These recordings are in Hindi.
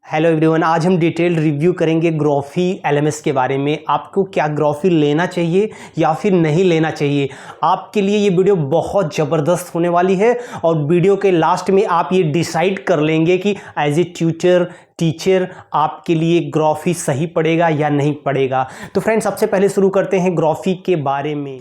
हेलो एवरीवन, आज हम डिटेल्ड रिव्यू करेंगे ग्रोफी एलएमएस के बारे में। आपको क्या ग्रोफी लेना चाहिए या फिर नहीं लेना चाहिए, आपके लिए ये वीडियो बहुत ज़बरदस्त होने वाली है। और वीडियो के लास्ट में आप ये डिसाइड कर लेंगे कि एज ए टीचर आपके लिए ग्रोफी सही पड़ेगा या नहीं पड़ेगा। तो फ्रेंड्स, सबसे पहले शुरू करते हैं ग्रोफी के बारे में।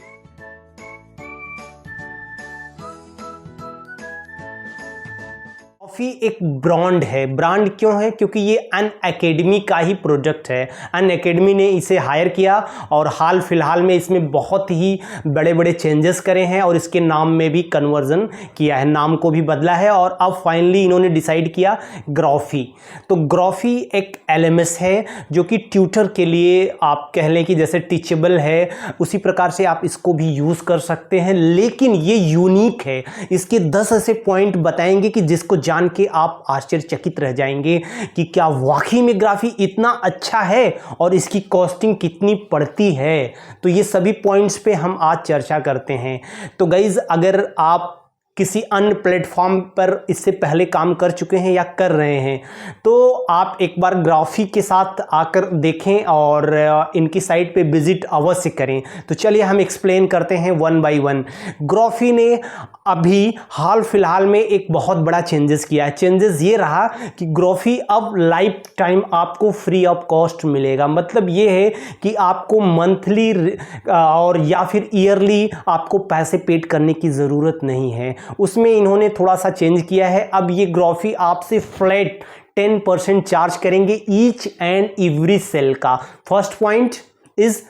ग्रोफी एक ब्रांड है। ब्रांड क्यों है? क्योंकि ये अनअकैडमी का ही प्रोडक्ट है। अनअकैडमी ने इसे हायर किया और हाल फिलहाल में इसमें बहुत ही बड़े बड़े चेंजेस करे हैं और इसके नाम में भी कन्वर्जन किया है, नाम को भी बदला है और अब फाइनली इन्होंने डिसाइड किया ग्रोफी। तो ग्रोफी एक एलएमएस है जो कि ट्यूटर के लिए आप कह लें कि जैसे टीचेबल है, उसी प्रकार से आप इसको भी यूज़ कर सकते हैं। लेकिन ये यूनिक है। इसके 10 ऐसे पॉइंट बताएंगे कि जिसको जान के आप आश्चर्यचकित रह जाएंगे कि क्या वाकई में ग्राफी इतना अच्छा है और इसकी कॉस्टिंग कितनी पड़ती है। तो ये सभी पॉइंट्स पे हम आज चर्चा करते हैं। तो गाइज, अगर आप किसी अन्य प्लेटफॉर्म पर इससे पहले काम कर चुके हैं या कर रहे हैं तो आप एक बार ग्रोफी के साथ आकर देखें और इनकी साइट पे विजिट अवश्य करें। तो चलिए हम एक्सप्लेन करते हैं वन बाय वन। ग्रोफी ने अभी हाल फिलहाल में एक बहुत बड़ा चेंजेस किया है। चेंजेस ये रहा कि ग्रोफी अब लाइफ टाइम आपको फ्री ऑफ कॉस्ट मिलेगा। मतलब ये है कि आपको मंथली और या फिर ईयरली आपको पैसे पेड करने की ज़रूरत नहीं है। उसमें इन्होंने थोड़ा सा चेंज किया है। अब ये ग्रोफी आपसे फ्लैट 10% चार्ज करेंगे ईच एंड एवरी सेल का। First point is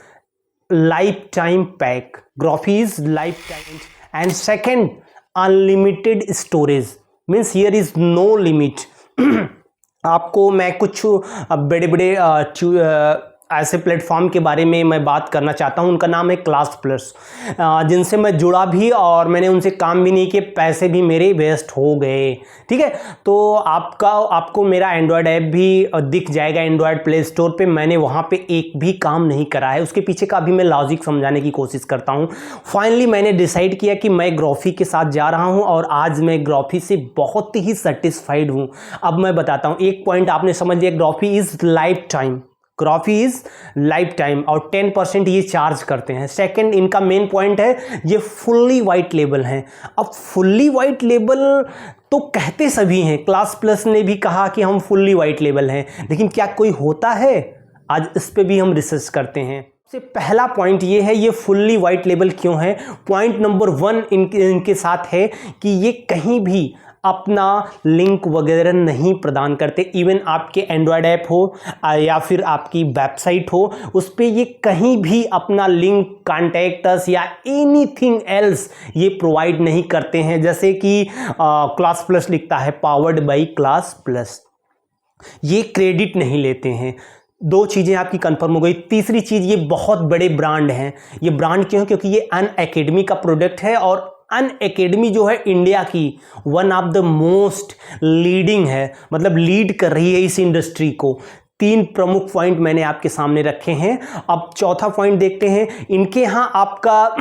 lifetime pack. ग्रोफी is lifetime. And second, unlimited storage, means here is no limit. आपको मैं कुछ बड़े बड़े ऐसे प्लेटफॉर्म के बारे में मैं बात करना चाहता हूं। उनका नाम है क्लास प्लस, जिनसे मैं जुड़ा भी और मैंने उनसे काम भी नहीं किए, पैसे भी मेरे वेस्ट हो गए। ठीक है, तो आपको मेरा एंड्रॉयड ऐप भी दिख जाएगा एंड्रॉयड प्ले स्टोर पे। मैंने वहां पे एक भी काम नहीं करा है। उसके पीछे का भी मैं लॉजिक समझाने की कोशिश करता हूं। फाइनली मैंने डिसाइड किया कि मैं ग्रोफी के साथ जा रहा हूं और आज मैं ग्रोफी से बहुत ही सेटिस्फाइड हूं। अब मैं बताता हूं। एक पॉइंट आपने समझ लिया, ग्रोफी इज लाइफ टाइम। ग्रोफी इज लाइफ टाइम और 10% ये चार्ज करते हैं। सेकंड, इनका मेन पॉइंट है ये फुल्ली वाइट लेबल हैं। अब फुल्ली वाइट लेबल तो कहते सभी हैं, क्लास प्लस ने भी कहा कि हम फुल्ली वाइट लेबल हैं, लेकिन क्या कोई होता है? आज इस पे भी हम रिसर्च करते हैं। सबसे पहला पॉइंट ये है, ये फुल्ली वाइट लेबल क्यों है। पॉइंट नंबर 1 इनके साथ है कि ये कहीं भी अपना लिंक वगैरह नहीं प्रदान करते। इवन आपके एंड्रॉयड ऐप हो या फिर आपकी वेबसाइट हो, उस पर ये कहीं भी अपना लिंक, कॉन्टैक्ट अस या एनीथिंग एल्स ये प्रोवाइड नहीं करते हैं। जैसे कि क्लास प्लस लिखता है पावर्ड बाय क्लास प्लस, ये क्रेडिट नहीं लेते हैं। 2 चीज़ें आपकी कंफर्म हो गई। तीसरी चीज़, ये बहुत बड़े ब्रांड हैं। ये ब्रांड क्यों? क्योंकि ये अनअकैडमी का प्रोडक्ट है और अनअकैडमी जो है इंडिया की one of the most leading है, मतलब लीड कर रही है इस इंडस्ट्री को। 3 प्रमुख पॉइंट मैंने आपके सामने रखे हैं। अब चौथा पॉइंट देखते हैं। इनके यहाँ आपका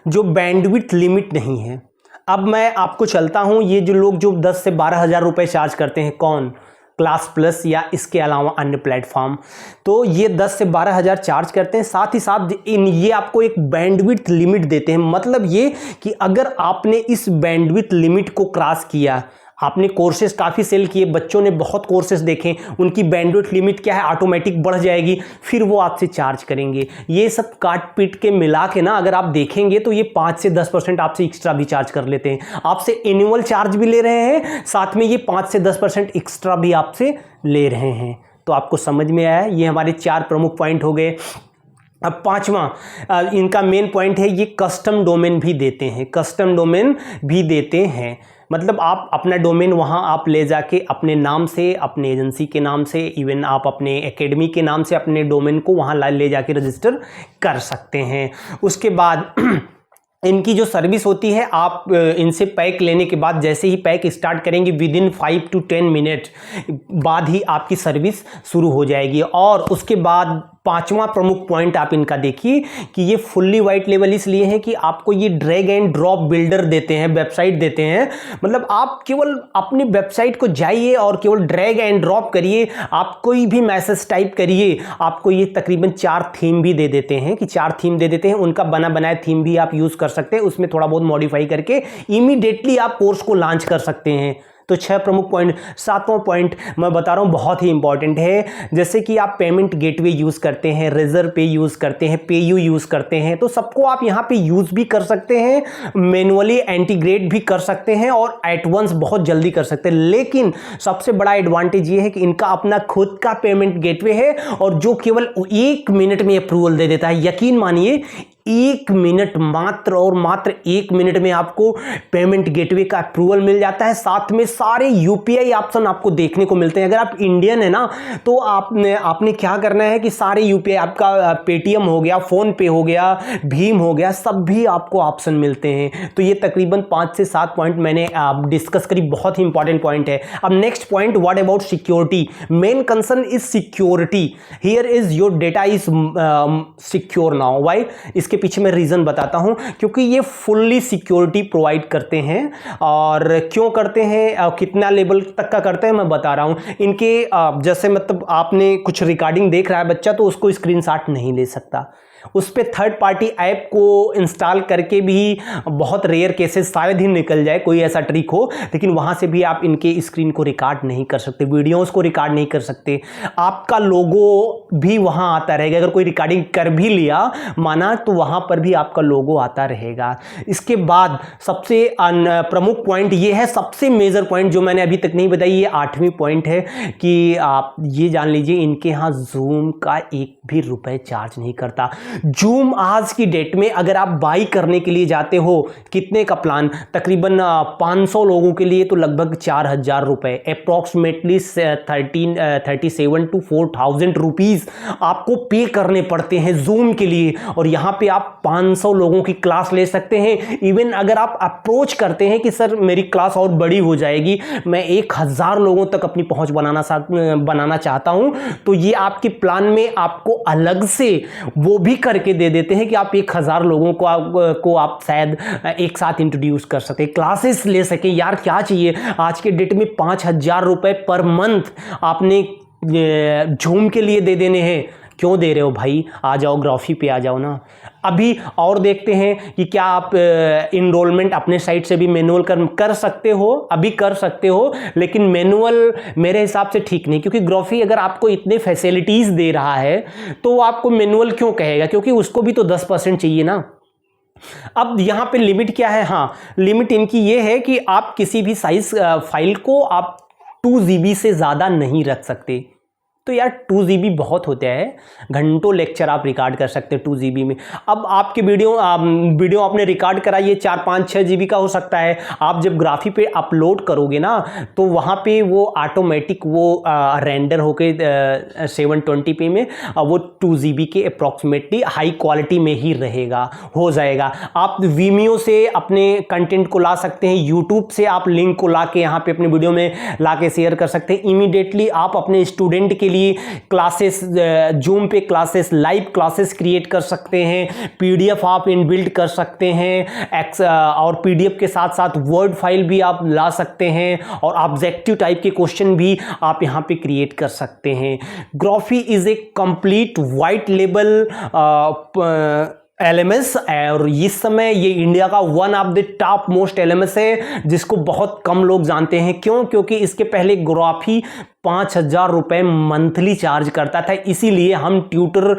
जो बैंडविड्थ लिमिट नहीं है। अब मैं आपको चलता हूँ, ये जो लोग जो 10 से 12 हज़ार रुपये चार्ज करते हैं, कौन? क्लास प्लस या इसके अलावा अन्य प्लेटफॉर्म, तो ये 10 से 12 हज़ार चार्ज करते हैं। साथ ही साथ ये आपको एक बैंडविड्थ लिमिट देते हैं। मतलब ये कि अगर आपने इस बैंडविड्थ लिमिट को क्रॉस किया, आपने कोर्सेज काफ़ी सेल किए, बच्चों ने बहुत कोर्सेज देखे, उनकी बैंडविड्थ लिमिट क्या है, ऑटोमेटिक बढ़ जाएगी, फिर वो आपसे चार्ज करेंगे। ये सब काट पीट के मिला के ना अगर आप देखेंगे तो ये 5 से 10% आपसे एक्स्ट्रा भी चार्ज कर लेते हैं। आपसे एनुअल चार्ज भी ले रहे हैं, साथ में ये 5 से 10% एक्स्ट्रा भी आपसे ले रहे हैं। तो आपको समझ में आया? ये हमारे 4 प्रमुख पॉइंट हो गए। अब 5वां इनका मेन पॉइंट है, ये कस्टम डोमेन भी देते हैं। कस्टम डोमेन भी देते हैं, मतलब आप अपना डोमेन वहाँ आप ले जाके अपने नाम से, अपने एजेंसी के नाम से, इवन आप अपने एकेडमी के नाम से अपने डोमेन को वहाँ ले जाके रजिस्टर कर सकते हैं। उसके बाद इनकी जो सर्विस होती है, आप इनसे पैक लेने के बाद जैसे ही पैक स्टार्ट करेंगे विदिन 5 to 10 मिनट बाद ही आपकी सर्विस शुरू हो जाएगी और उसके बाद पांचवा प्रमुख पॉइंट आप इनका देखिए कि ये फुल्ली वाइट लेवल इसलिए है कि आपको ये ड्रैग एंड ड्रॉप बिल्डर देते हैं, वेबसाइट देते हैं। मतलब आप केवल अपनी वेबसाइट को जाइए और केवल ड्रैग एंड ड्रॉप करिए, आप कोई भी मैसेज टाइप करिए, आपको ये तकरीबन 4 थीम भी दे देते हैं कि 4 थीम दे देते हैं। उनका बना बनाया थीम भी आप यूज कर सकते हैं, उसमें थोड़ा बहुत मॉडिफाई करके इमीडिएटली आप कोर्स को लॉन्च कर सकते हैं। तो 6 प्रमुख पॉइंट। 7वां पॉइंट मैं बता रहा हूं, बहुत ही इंपॉर्टेंट है। जैसे कि आप पेमेंट गेटवे यूज करते हैं, रेजर पे यूज करते हैं, पेयू यूज करते हैं, तो सबको आप यहां पे यूज भी कर सकते हैं, मैनुअली इंटीग्रेट भी कर सकते हैं और एट वंस बहुत जल्दी कर सकते हैं। लेकिन सबसे बड़ा एडवांटेज ये है कि इनका अपना खुद का पेमेंट गेटवे है और जो केवल 1 मिनट में अप्रूवल दे देता है। यकीन मानिए 1 मिनट, मात्र और मात्र 1 मिनट में आपको पेमेंट गेटवे का अप्रूवल मिल जाता है। साथ में सारे यूपीआई ऑप्शन आपको देखने को मिलते हैं। अगर आप इंडियन है ना, तो आपने क्या करना है कि सारे यूपीआई, आपका पेटीएम हो गया, फोन पे हो गया, भीम हो गया, सब भी आपको ऑप्शन मिलते हैं। तो ये तकरीबन 5 से 7 पॉइंट मैंने डिस्कस करी, बहुत ही इंपॉर्टेंट पॉइंट है। अब next point, what about security. Main concern is security. Here is your data is secure now. Why? इसके पीछे मैं रीजन बताता हूं, क्योंकि ये फुल्ली सिक्योरिटी प्रोवाइड करते हैं। और क्यों करते हैं, कितना लेवल तक का करते हैं, मैं बता रहा हूं। इनके जैसे मतलब आपने कुछ रिकॉर्डिंग देख रहा है बच्चा, तो उसको स्क्रीनशॉट नहीं ले सकता। उस पर थर्ड पार्टी ऐप को इंस्टॉल करके भी बहुत रेयर केसेस शायद ही निकल जाए, कोई ऐसा ट्रिक हो, लेकिन वहां से भी आप इनके स्क्रीन को रिकॉर्ड नहीं कर सकते, वीडियोस को रिकॉर्ड नहीं कर सकते। आपका लोगो भी वहां आता रहेगा। अगर कोई रिकॉर्डिंग कर भी लिया माना, तो वहां पर भी आपका लोगो आता रहेगा। इसके बाद सबसे प्रमुख पॉइंट ये है, सबसे मेजर पॉइंट जो मैंने अभी तक नहीं बताई, ये 8वीं पॉइंट है कि आप ये जान लीजिए इनके यहाँ जूम का 1 भी रुपए चार्ज नहीं करता। जूम आज की डेट में अगर आप बाई करने के लिए जाते हो, कितने का प्लान, तकरीबन 500 लोगों के लिए तो लगभग 4000 रुपए, अप्रॉक्सीमेटली 37 to 4000 रुपीज आपको पे करने पड़ते हैं जूम के लिए। और यहां पे आप 500 लोगों की क्लास ले सकते हैं। इवन अगर आप अप्रोच करते हैं कि सर मेरी क्लास और बड़ी हो जाएगी, मैं 1000 लोगों तक अपनी पहुंच बनाना चाहता हूं, तो ये आपके प्लान में आपको अलग से वो भी करके दे देते हैं कि आप 1000 लोगों को आप शायद एक साथ इंट्रोड्यूस कर सके, क्लासेस ले सके। यार क्या चाहिए आज के डेट में, 5000 रुपए पर मंथ आपने जूम के लिए दे देने हैं। क्यों दे रहे हो भाई, आ जाओ ग्राफी पे आ जाओ ना। अभी और देखते हैं कि क्या आप इनरोलमेंट अपने साइट से भी मैनुअल कर सकते हो, अभी कर सकते हो, लेकिन मैनुअल मेरे हिसाब से ठीक नहीं, क्योंकि ग्राफी अगर आपको इतने फैसिलिटीज दे रहा है तो आपको मैनुअल क्यों कहेगा, क्योंकि उसको भी तो 10% चाहिए ना। अब यहां पे लिमिट क्या है, हाँ लिमिट इनकी ये है कि आप किसी भी साइज फाइल को आप 2 GB से ज्यादा नहीं रख सकते। तो यार 2 GB बहुत होता है, घंटों लेक्चर आप रिकॉर्ड कर सकते हैं 2 GB में। अब आपके वीडियो आपने रिकॉर्ड करा, ये 4, 5, 6 GB का हो सकता है। आप जब ग्राफी पे अपलोड करोगे ना, तो वहाँ पे वो ऑटोमेटिक वो रेंडर होके 720p में वो 2 GB के अप्रॉक्सीमेटली हाई क्वालिटी में ही रहेगा, हो जाएगा। आप वीमियो से अपने कंटेंट को ला सकते हैं, यूट्यूब से आप लिंक को ला के यहाँ पे अपने वीडियो में ला के शेयर कर सकते हैं। इमीडिएटली आप अपने स्टूडेंट के लिए क्लासेस, जूम पे क्लासेस, लाइव क्लासेस क्रिएट कर सकते हैं, पीडीएफ आप इनबिल्ट कर सकते हैं, और पीडीएफ के साथ साथ वर्ड फाइल भी आप ला सकते हैं, और ऑब्जेक्टिव टाइप के क्वेश्चन भी आप यहां पे क्रिएट कर सकते हैं। Graphy is a complete white label LMS, और इस समय ये इंडिया का one of the top most LMS है, जिसको बहुत कम लोग जानते हैं। क्यों? क्योंकि इसके पहले ग्राफी 5000 रुपए मंथली चार्ज करता था, इसीलिए हम ट्यूटर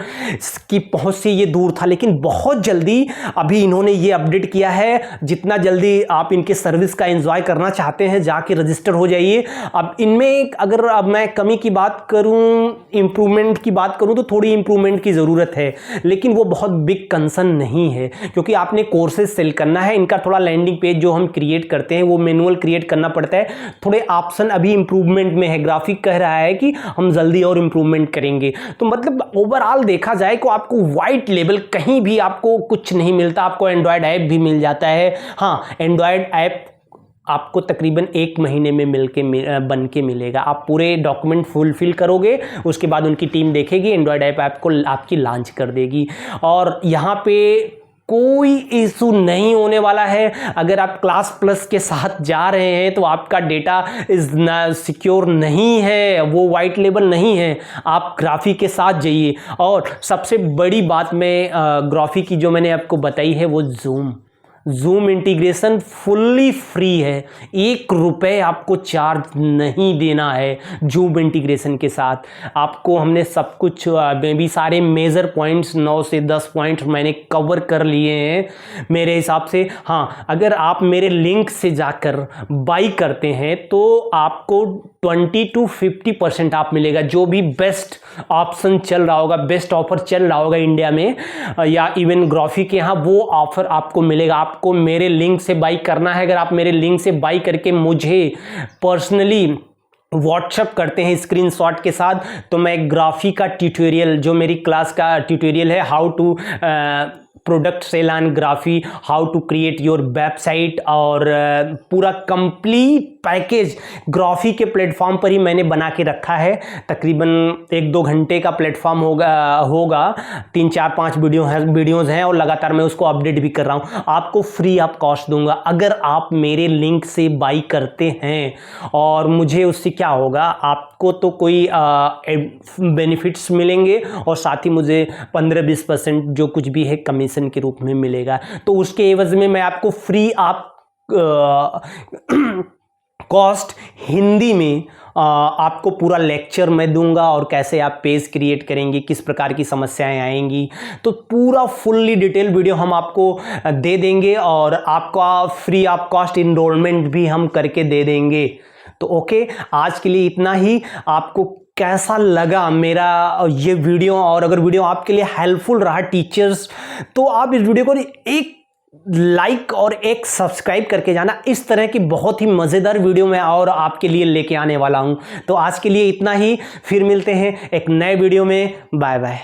की पहुंच से ये दूर था। लेकिन बहुत जल्दी अभी इन्होंने ये अपडेट किया है, जितना जल्दी आप इनके सर्विस का एंजॉय करना चाहते हैं जाके रजिस्टर हो जाइए। अब इनमें अगर अब मैं कमी की बात करूं, इंप्रूवमेंट की बात करूं, तो थोड़ी इंप्रूवमेंट की ज़रूरत है, लेकिन वो बहुत बिग कंसर्न नहीं है, क्योंकि आपने कोर्सेज सेल करना है। इनका थोड़ा लैंडिंग पेज जो हम क्रिएट करते हैं वो मैनुअल क्रिएट करना पड़ता है, थोड़े ऑप्शन अभी इंप्रूवमेंट में है। ग्राफिक कह रहा है कि हम जल्दी और इंप्रूवमेंट करेंगे। तो मतलब ओवरऑल देखा जाए तो आपको वाइट लेवल कहीं भी आपको कुछ नहीं मिलता। आपको एंड्रॉयड ऐप भी मिल जाता है। हाँ, एंड्रॉयड ऐप आपको तकरीबन 1 महीने में बन के मिलेगा। आप पूरे डॉक्यूमेंट फुलफिल करोगे, उसके बाद उनकी टीम देखेगी, एंड्रॉयड ऐप को आपकी लॉन्च कर देगी। और यहाँ पे कोई इशू नहीं होने वाला है। अगर आप क्लास प्लस के साथ जा रहे हैं तो आपका डेटा इज सिक्योर नहीं है, वो वाइट लेबल नहीं है, आप ग्राफी के साथ जाइए। और सबसे बड़ी बात मैं ग्राफी की जो मैंने आपको बताई है वो जूम इंटीग्रेशन फुल्ली फ्री है। 1 रुपए आपको चार्ज नहीं देना है। जूम इंटीग्रेशन के साथ आपको हमने सब कुछ भी सारे मेजर पॉइंट्स 9 से 10 पॉइंट्स मैंने कवर कर लिए हैं मेरे हिसाब से। हाँ, अगर आप मेरे लिंक से जाकर बाई करते हैं तो आपको 20 to 50% आप मिलेगा। जो भी बेस्ट ऑप्शन चल रहा होगा, बेस्ट ऑफर चल रहा होगा इंडिया में या इवन ग्राफी के यहाँ, वो ऑफर आपको मिलेगा। आपको मेरे लिंक से बाई करना है। अगर आप मेरे लिंक से बाई करके मुझे पर्सनली व्हाट्सएप करते हैं स्क्रीनशॉट के साथ, तो मैं ग्राफी का ट्यूटोरियल, जो मेरी क्लास का ट्यूटोरियल है, how to product sell on Graphy, how to create your website, और पूरा कंप्लीट पैकेज ग्राफी के प्लेटफॉर्म पर ही मैंने बना के रखा है। तकरीबन 1-2 घंटे का प्लेटफॉर्म होगा 3-4-5 वीडियोज़ हैं और लगातार मैं उसको अपडेट भी कर रहा हूँ। आपको फ्री ऑफ कॉस्ट दूंगा अगर आप मेरे लिंक से बाई करते हैं। और मुझे उससे क्या होगा, आपको तो कोई बेनिफिट्स मिलेंगे और साथ ही मुझे 15-20% जो कुछ भी है कमीशन के रूप में मिलेगा। तो उसके एवज में मैं आपको फ्री ऑफ कॉस्ट हिंदी में आपको पूरा लेक्चर मैं दूंगा, और कैसे आप पेज क्रिएट करेंगे, किस प्रकार की समस्याएं आएंगी, तो पूरा फुल्ली डिटेल वीडियो हम आपको दे देंगे। और आपका फ्री ऑफ कॉस्ट इनरोलमेंट भी हम करके दे देंगे। तो ओके, आज के लिए इतना ही। आपको कैसा लगा मेरा ये वीडियो, और अगर वीडियो आपके लिए हेल्पफुल रहा टीचर्स, तो आप इस वीडियो को एक लाइक और एक सब्सक्राइब करके जाना। इस तरह की बहुत ही मज़ेदार वीडियो मैं और आपके लिए लेके आने वाला हूं। तो आज के लिए इतना ही, फिर मिलते हैं एक नए वीडियो में। Bye bye.